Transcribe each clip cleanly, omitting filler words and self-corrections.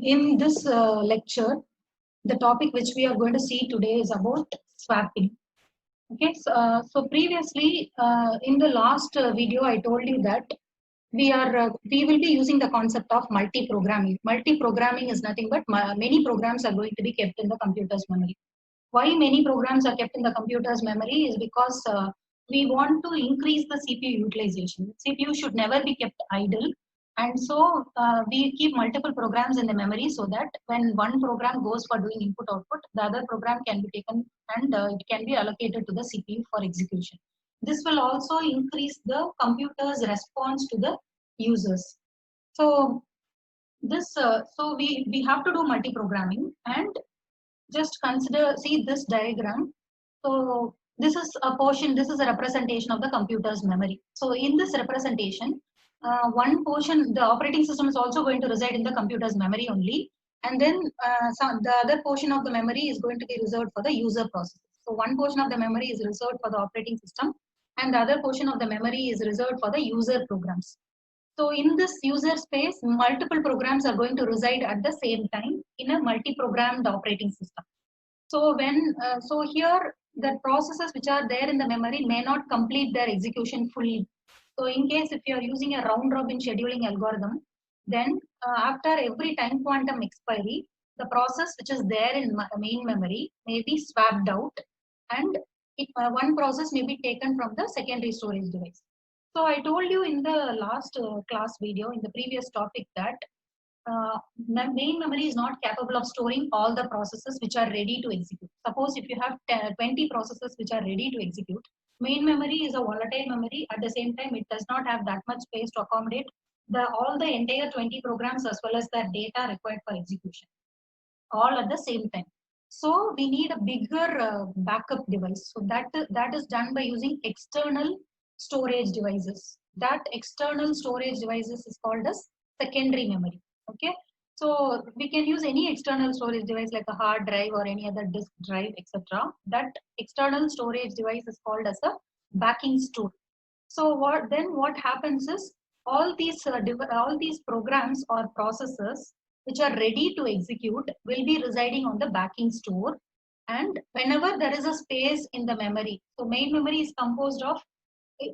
In this lecture, the topic which we are going to see today is about swapping. Okay, so previously in the last video, I told you that we will be using the concept of multi-programming. Multi-programming is nothing but many programs are going to be kept in the computer's memory. Why many programs are kept in the computer's memory is because we want to increase the CPU utilization. CPU should never be kept idle, and so we keep multiple programs in the memory so that when one program goes for doing input output, the other program can be taken and it can be allocated to the CPU for execution. This will also increase the computer's response to the users. So we have to do multi-programming, and just see this diagram. So this is a portion, this is a representation of the computer's memory. So in this representation, one portion, the operating system is also going to reside in the computer's memory only. And then the other portion of the memory is going to be reserved for the user process. So one portion of the memory is reserved for the operating system, and the other portion of the memory is reserved for the user programs. So in this user space, multiple programs are going to reside at the same time in a multi-programmed operating system. So here the processes which are there in the memory may not complete their execution fully. So in case if you are using a round robin scheduling algorithm, then after every time quantum expiry, the process which is there in main memory may be swapped out, and one process may be taken from the secondary storage device. So I told you in the last class video, in the previous topic, that main memory is not capable of storing all the processes which are ready to execute. Suppose if you have 20 processes which are ready to execute, main memory is a volatile memory. At the same time, it does not have that much space to accommodate all the entire 20 programs as well as the data required for execution, all at the same time. So we need a bigger backup device. So that is done by using external storage devices. That external storage devices is called as secondary memory. Okay, so we can use any external storage device like a hard drive or any other disk drive, etc. That external storage device is called as a backing store. So what happens is all these programs or processes which are ready to execute will be residing on the backing store, and whenever there is a space in the memory, so main memory is composed of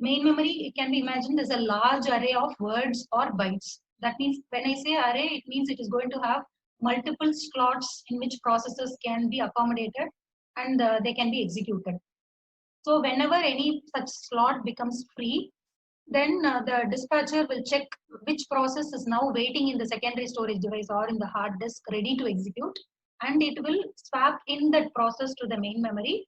main memory, it can be imagined as a large array of words or bytes. That means when I say array, it means it is going to have multiple slots in which processes can be accommodated, and they can be executed. So whenever any such slot becomes free, then the dispatcher will check which process is now waiting in the secondary storage device or in the hard disk ready to execute, and it will swap in that process to the main memory,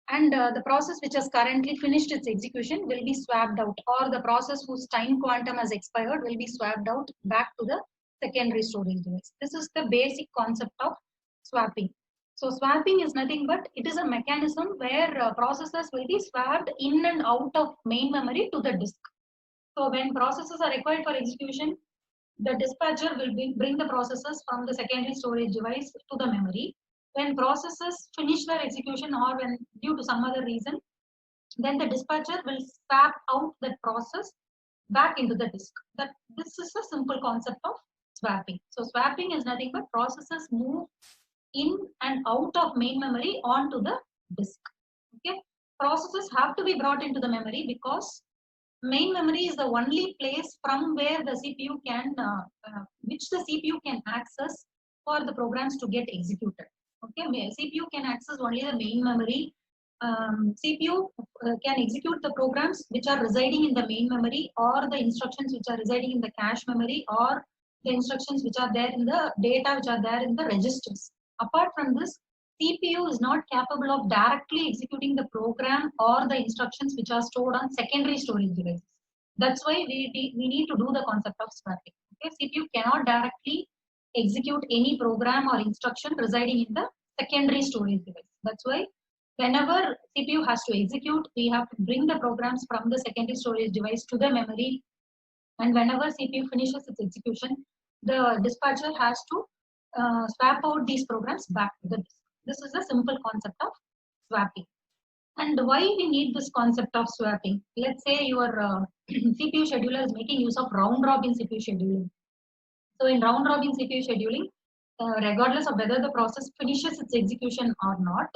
and the process which has currently finished its execution will be swapped out, or the process whose time quantum has expired will be swapped out back to the secondary storage device. This is the basic concept of swapping. So swapping is nothing but it is a mechanism where processes will be swapped in and out of main memory to the disk. So when processes are required for execution, the dispatcher will bring the processes from the secondary storage device to the memory. When processes finish their execution or when due to some other reason, then the dispatcher will swap out that process back into the disk. This is a simple concept of swapping. So swapping is nothing but processes move in and out of main memory onto the disk. Okay, processes have to be brought into the memory because main memory is the only place from where the CPU can, which the CPU can access for the programs to get executed. Okay, CPU can access only the main memory. CPU can execute the programs which are residing in the main memory, or the instructions which are residing in the cache memory, or the instructions which are there in the data which are there in the registers. Apart from this, CPU is not capable of directly executing the program or the instructions which are stored on secondary storage devices. That's why we need to do the concept of swapping. Okay, CPU cannot directly execute any program or instruction residing in the secondary storage device. That's why whenever CPU has to execute, we have to bring the programs from the secondary storage device to the memory. And whenever CPU finishes its execution, the dispatcher has to swap out these programs back to the disk. This is a simple concept of swapping. And why we need this concept of swapping? Let's say your CPU scheduler is making use of round robin CPU scheduling. So in round robin CPU scheduling, regardless of whether the process finishes its execution or not,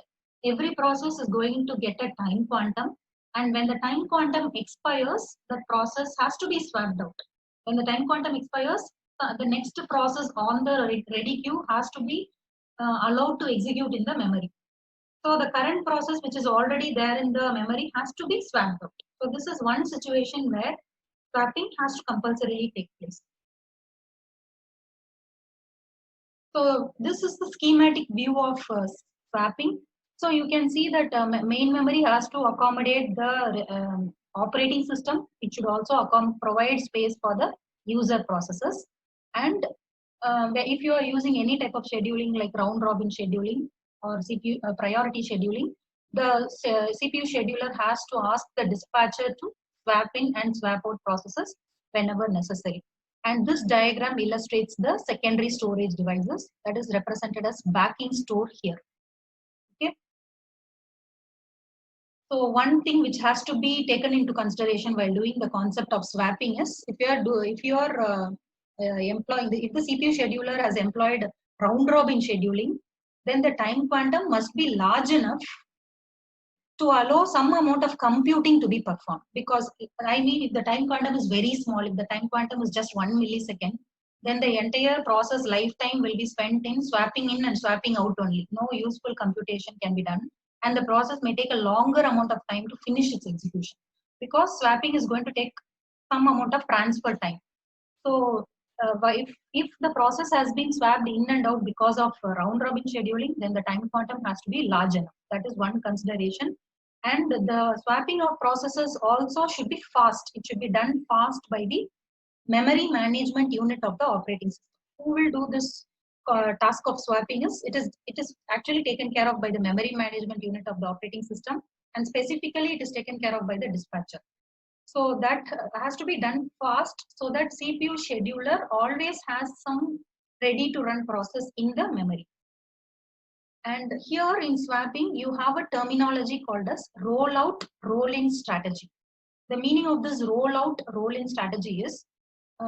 every process is going to get a time quantum. And when the time quantum expires, the process has to be swapped out. When the time quantum expires, the next process on the ready queue has to be allowed to execute in the memory. So the current process which is already there in the memory has to be swapped out. So this is one situation where swapping has to compulsorily take place. So this is the schematic view of swapping. So you can see that main memory has to accommodate the operating system. It should also provide space for the user processes. And if you are using any type of scheduling like round robin scheduling or CPU priority scheduling, the CPU scheduler has to ask the dispatcher to swap in and swap out processes whenever necessary. And this diagram illustrates the secondary storage devices that is represented as backing store here. Okay. So one thing which has to be taken into consideration while doing the concept of swapping is if you are employing if the CPU scheduler has employed round robin scheduling, then the time quantum must be large enough to allow some amount of computing to be performed. Because I mean, if the time quantum is very small, if the time quantum is just 1 millisecond, then the entire process lifetime will be spent in swapping in and swapping out only. No useful computation can be done. And the process may take a longer amount of time to finish its execution because swapping is going to take some amount of transfer time. So if the process has been swapped in and out because of round robin scheduling, then the time quantum has to be large enough. That is one consideration. And the swapping of processes also should be fast. It should be done fast by the memory management unit of the operating system. Who will do this task of swapping is it is actually taken care of by the memory management unit of the operating system, and specifically it is taken care of by the dispatcher. So that has to be done fast so that CPU scheduler always has some ready to run process in the memory. And here in swapping, you have a terminology called as rollout roll-in strategy. The meaning of this rollout roll-in strategy is,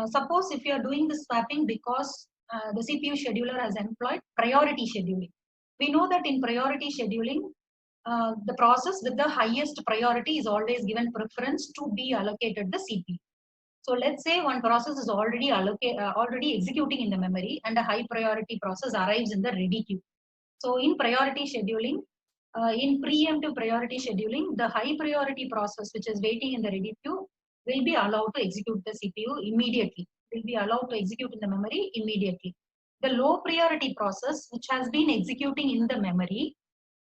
suppose if you are doing the swapping because the CPU scheduler has employed priority scheduling. We know that in priority scheduling, the process with the highest priority is always given preference to be allocated the CPU. So let's say one process is already executing in the memory and a high priority process arrives in the ready queue. So in priority scheduling, in preemptive priority scheduling, the high priority process which is waiting in the ready queue will be allowed to execute the CPU immediately, will be allowed to execute in the memory immediately. The low priority process which has been executing in the memory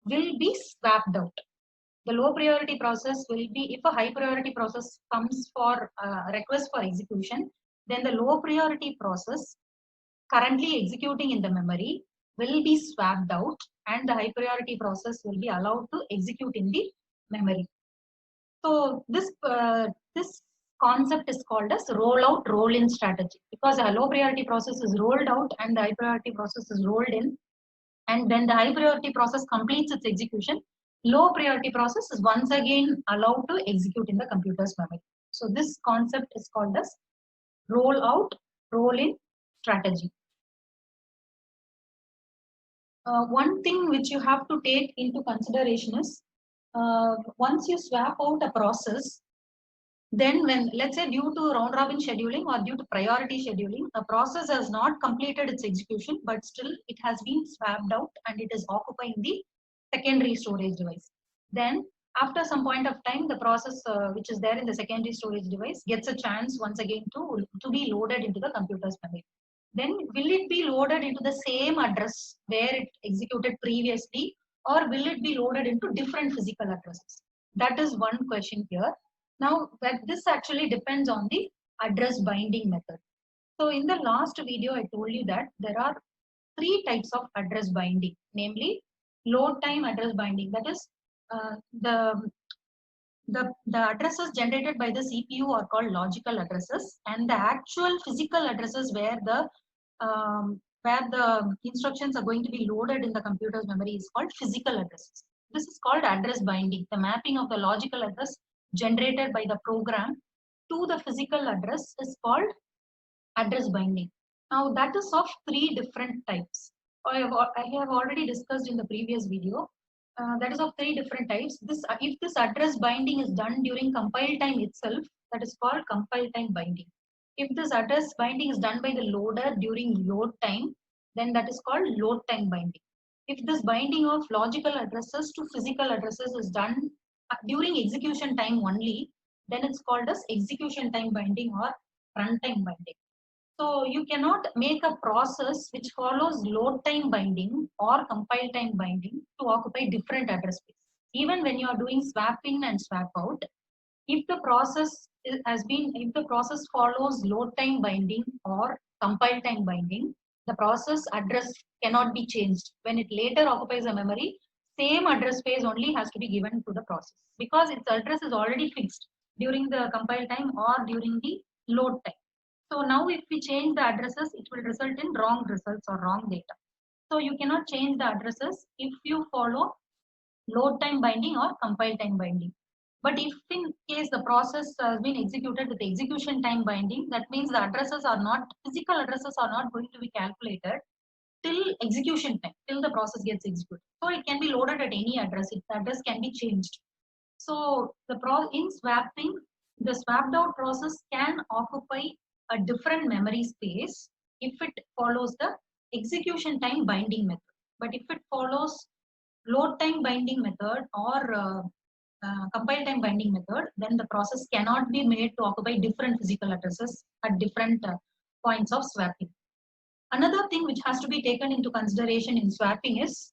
will be swapped out. The low priority process will be, if a high priority process comes for request for execution, then the low priority process currently executing in the memory will be swapped out and the high priority process will be allowed to execute in the memory. So this concept is called as rollout roll-in strategy, because a low priority process is rolled out and the high priority process is rolled in. And when the high priority process completes its execution, low priority process is once again allowed to execute in the computer's memory. So this concept is called as roll out, roll in strategy. One thing which you have to take into consideration is once you swap out a process, then when, let's say, due to round robin scheduling or due to priority scheduling, a process has not completed its execution, but still it has been swapped out and it is occupying the secondary storage device. Then after some point of time, the process which is there in the secondary storage device gets a chance once again to be loaded into the computer's memory. Then will it be loaded into the same address where it executed previously, or will it be loaded into different physical addresses? That is one question here. Now, this actually depends on the address binding method. So in the last video, I told you that there are 3 types of address binding, namely load time address binding. That is the addresses generated by the CPU are called logical addresses, and the actual physical addresses where the instructions are going to be loaded in the computer's memory is called physical addresses. This is called address binding, the mapping of the logical address generated by the program to the physical address is called address binding. Now that is of three different types. I have already discussed in the previous video. That is of three different types. If this address binding is done during compile time itself, that is called compile time binding. If this address binding is done by the loader during load time, then that is called load time binding. If this binding of logical addresses to physical addresses is done during execution time only, then it's called as execution time binding or runtime binding. So you cannot make a process which follows load time binding or compile time binding to occupy different address space. Even when you are doing swap in and swap out, if the process if the process follows load time binding or compile time binding, the process address cannot be changed. When it later occupies a memory, same address space only has to be given to the process because its address is already fixed during the compile time or during the load time. So now if we change the addresses, it will result in wrong results or wrong data. So you cannot change the addresses if you follow load time binding or compile time binding. But if in case the process has been executed with execution time binding, that means the physical addresses are not going to be calculated till execution time, till the process gets executed. So it can be loaded at any address. The address can be changed. So in swapping, the swapped out process can occupy a different memory space if it follows the execution time binding method. But if it follows load time binding method or compile time binding method, then the process cannot be made to occupy different physical addresses at different points of swapping. Another thing which has to be taken into consideration in swapping is,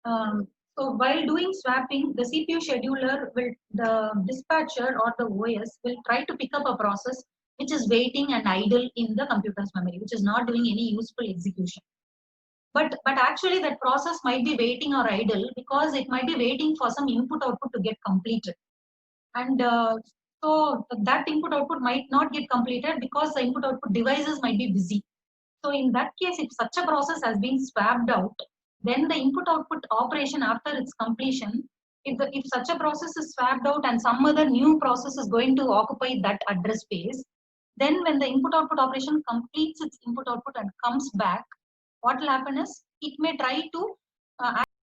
so while doing swapping, the CPU scheduler the dispatcher or the OS will try to pick up a process which is waiting and idle in the computer's memory, which is not doing any useful execution. But actually that process might be waiting or idle because it might be waiting for some input output to get completed. And so that input output might not get completed because the input output devices might be busy. So in that case, if such a process has been swapped out, then the input output operation after its completion, if such a process is swapped out and some other new process is going to occupy that address space, then when the input output operation completes its input output and comes back, what will happen is it may try to